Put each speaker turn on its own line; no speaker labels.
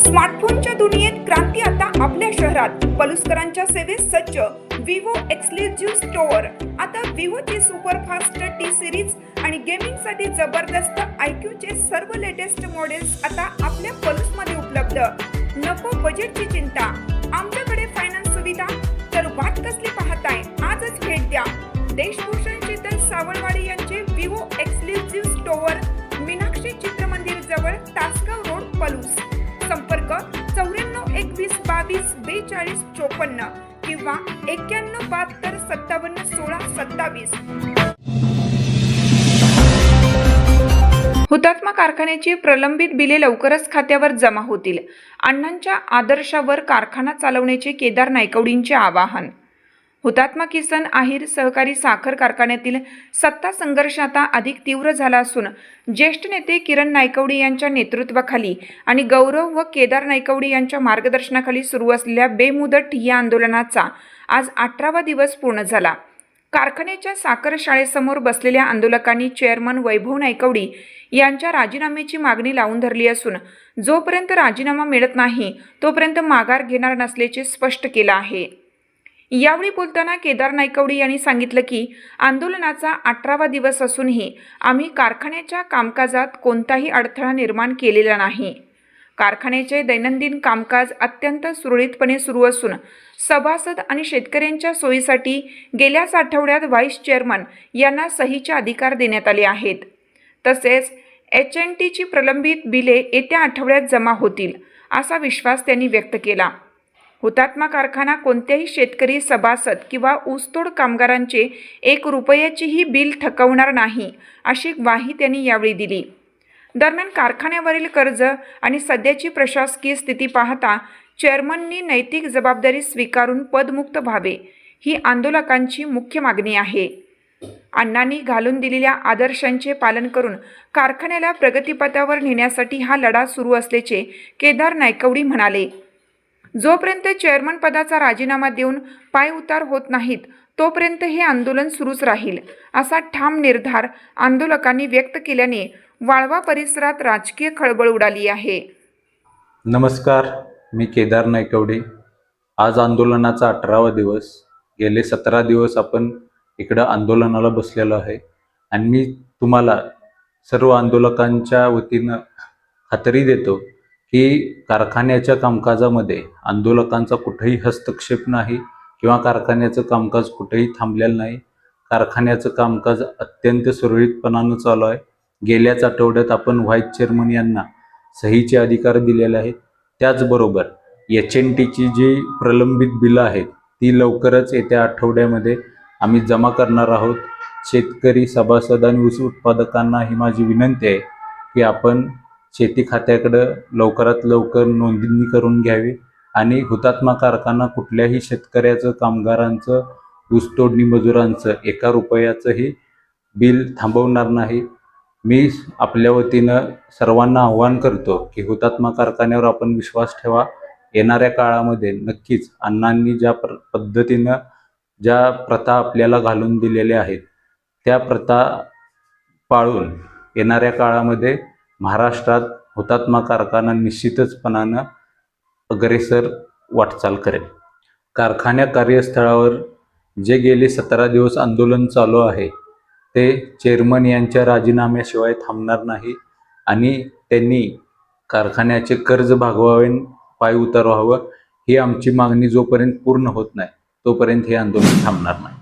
स्मार्टफोनच्या दुनियेत क्रांती आता आपल्या शहरात. पलुसकरांच्या सेवेत सज्ज विवो एक्सक्लुझिव्ह स्टोअर. आता विवोची सुपरफास्ट टी सिरीज आणि गेमिंगसाठी जबरदस्त IQ सर्व लेटेस्ट मॉडेल्स आता आपल्या पलुसमध्ये उपलब्ध. नको बजेटची चिंता, आमच्याकडे फायनान्स सुविधा. तर वाट कसली पाहताय, आजच भेट द्या. देशभूषण शीतल सावळवाडी यांचे Vivo exclusive store, Meenakshi Chitramandir जवळ, तासगाव रोड, पलूस. संपर्क 94 21 22 42 54 किंवा 91 72 57 16 27. हुतात्मा कारखान्याची प्रलंबित बिले लवकरच खात्यावर जमा होतील. अण्णांच्या आदर्शावर कारखाना चालवण्याचे केदार नायकवडींचे आवाहन. हुतात्मा किसन आहिर सहकारी साखर कारखान्यातील सत्ता संघर्ष आता अधिक तीव्र झाला असून ज्येष्ठ नेते किरण नायकवडी यांच्या नेतृत्वाखाली आणि गौरव व केदार नायकवडी यांच्या मार्गदर्शनाखाली सुरू असलेल्या बेमुदत ठिय्या आंदोलनाचा आज 18वा दिवस पूर्ण झाला. कारखान्याच्या साखर शाळेसमोर बसलेल्या आंदोलकांनी चेअरमन वैभव नायकवडी यांच्या राजीनाम्याची मागणी लावून धरली असून जोपर्यंत राजीनामा मिळत नाही तोपर्यंत माघार घेणार नसल्याचे स्पष्ट केलं आहे. यावेळी बोलताना केदार नायकवडी यांनी सांगितलं की आंदोलनाचा 18वा दिवस असूनही आम्ही कारखान्याच्या कामकाजात कोणताही अडथळा निर्माण केलेला नाही. कारखान्याचे दैनंदिन कामकाज अत्यंत सुरळीतपणे सुरू असून सभासद आणि शेतकऱ्यांच्या सोयीसाठी गेल्याच आठवड्यात व्हाईस चेअरमन यांना सहीचे अधिकार देण्यात आले आहेत. तसेच HNTची प्रलंबित बिले येत्या आठवड्यात जमा होतील असा विश्वास त्यांनी व्यक्त केला. हुतात्मा कारखाना कोणत्याही शेतकरी, सभासद किंवा ऊसतोड कामगारांचे 1 रुपयाचीही बिल थकवणार नाही अशी ग्वाही त्यांनी यावेळी दिली. दरम्यान कारखान्यावरील कर्ज आणि सध्याची प्रशासकीय स्थिती पाहता चेअरमननी नैतिक जबाबदारी स्वीकारून पदमुक्त व्हावे ही आंदोलकांची मुख्य मागणी आहे. अण्णांनी घालून दिलेल्या आदर्शांचे पालन करून कारखान्याला प्रगतीपथावर नेण्यासाठी हा लढा सुरू असल्याचे केदार नायकवडी म्हणाले. जोपर्यंत चेअरमन पदाचा राजीनामा देऊन पाय उतार होत नाहीत तोपर्यंत हे आंदोलन सुरूच राहील असा ठाम निर्धार आंदोलकांनी व्यक्त केल्याने वाळवा परिसरात राजकीय खळबळ उडाली आहे.
नमस्कार, मी केदार नायकवडी. आज आंदोलनाचा 18वा दिवस. गेले 17 दिवस आपण इकडं आंदोलनाला बसलेलो आहे आणि मी तुम्हाला सर्व आंदोलकांच्या वतीनं खात्री देतो की कारखान्याच्या कामकाजामध्ये आंदोलकांचा कुठेही हस्तक्षेप नाही किंवा कारखान्याचं कामकाज कुठेही थांबलेलं नाही. कारखान्याचं कामकाज अत्यंत सुरळीतपणानं चालू आहे. गेल्याच आठवड्यात आपण व्हाईस चेअरमन यांना सहीचे अधिकार दिलेले आहेत. त्याचबरोबर HNTची जी प्रलंबित बिलं आहेत ती लवकरच येत्या आठवड्यामध्ये आम्ही जमा करणार आहोत. शेतकरी, सभासद आणि ऊस उत्पादकांना ही माझी विनंती आहे की आपण शेती खात्याकडं लवकरात लवकर नोंदणी करून घ्यावी आणि हुतात्मा कारखाना कुठल्याही शेतकऱ्याचं, कामगारांचं, ऊसतोडणी मजुरांचं 1 रुपयाचंही बिल थांबवणार नाही. मी आपल्या वतीनं सर्वांना आव्हान करतो की हुतात्मा कारखान्यावर आपण विश्वास ठेवा. येणाऱ्या काळामध्ये नक्कीच अण्णांनी ज्या पद्धतीनं ज्या प्रथा आपल्याला घालून दिलेल्या आहेत त्या प्रथा पाळून येणाऱ्या काळामध्ये महाराष्ट्रात हुतात्मा कारखाना निश्चितपणानं अग्रेसर वाटचाल करेल. कारखान्या कार्यस्थळावर जे गेले 17 दिवस आंदोलन चालू आहे ते चेअरमन यांच्या राजीनाम्याशिवाय थांबणार नाही आणि त्यांनी कारखान्याचे कर्ज भागवावे, पाय उतार व्हावं ही आमची मागणी जोपर्यंत पूर्ण होत नाही तोपर्यंत हे आंदोलन थांबणार नाही.